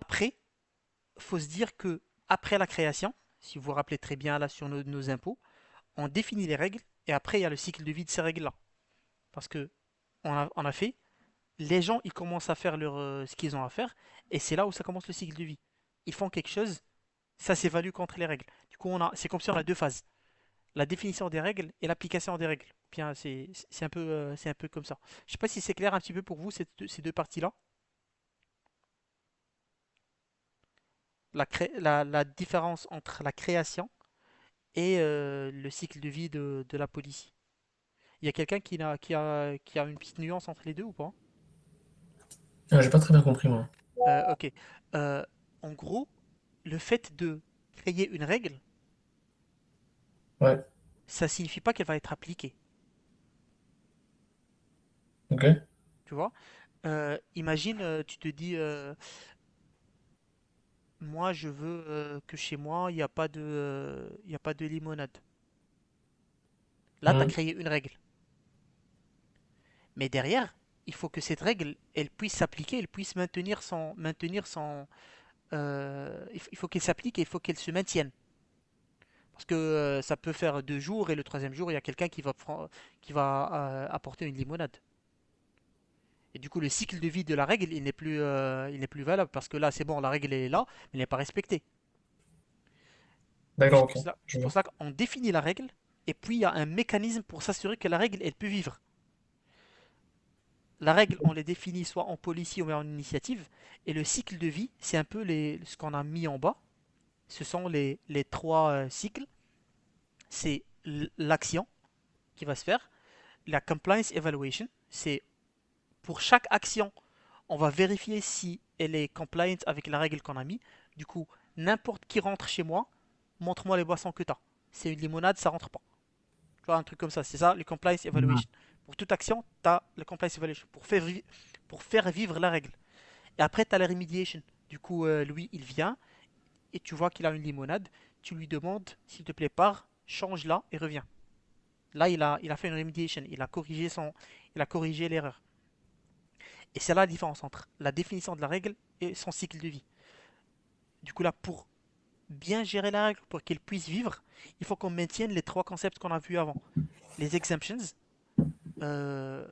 Après, faut se dire que après la création, si vous vous rappelez très bien là sur nos impôts, on définit les règles et après il y a le cycle de vie de ces règles-là. Parce que on a fait, les gens ils commencent à faire ce qu'ils ont à faire et c'est là où ça commence le cycle de vie. Ils font quelque chose, ça s'évalue contre les règles. Du coup, c'est comme si on a deux phases, la définition des règles et l'application des règles. Bien, c'est un peu comme ça. Je sais pas si c'est clair un petit peu pour vous ces deux parties-là. La différence entre la création et le cycle de vie de la police. Il y a quelqu'un qui a une petite nuance entre les deux ou pas? Ah, j'ai pas très bien compris, moi. Ok. Euh, En gros, le fait de créer une règle, Ouais, ça signifie pas qu'elle va être appliquée. ok. Tu vois? Imagine, tu te dis, moi je veux que chez moi, il y a pas de limonade. Là, tu as Hmm. créé une règle. Mais derrière, il faut que cette règle, elle puisse s'appliquer, elle puisse maintenir son, il faut qu'elle s'applique et il faut qu'elle se maintienne. Parce que ça peut faire 2 jours et le troisième jour, il y a quelqu'un qui va apporter une limonade. Et du coup, le cycle de vie de la règle, il n'est plus valable parce que là, c'est bon, la règle elle est là, mais elle n'est pas respectée. D'accord, ok. Je C'est pour vois. ça qu'on définit la règle et puis il y a un mécanisme pour s'assurer que la règle, elle peut vivre. La règle, on les définit soit en policy ou en initiative, et le cycle de vie, c'est un peu ce qu'on a mis en bas. Ce sont les trois cycles. C'est l'action qui va se faire, la compliance evaluation, c'est pour chaque action, on va vérifier si elle est compliant avec la règle qu'on a mis. Du coup, n'importe qui rentre chez moi, montre-moi les boissons que tu as. C'est une limonade, ça rentre pas. Tu vois, un truc comme ça, c'est ça le compliance Hmm. evaluation. Pour toute action, tu as le compliance evaluation pour faire vivre la règle. Et après, tu as la remediation. Du coup, lui, il vient et tu vois qu'il a une limonade. Tu lui demandes, s'il te plaît, pars, change-la et reviens. Là, il a fait une remediation. Il a corrigé l'erreur. Et c'est là la différence entre la définition de la règle et son cycle de vie. Du coup, là, pour bien gérer la règle, pour qu'elle puisse vivre, il faut qu'on maintienne les trois concepts qu'on a vus avant. Les exemptions, euh,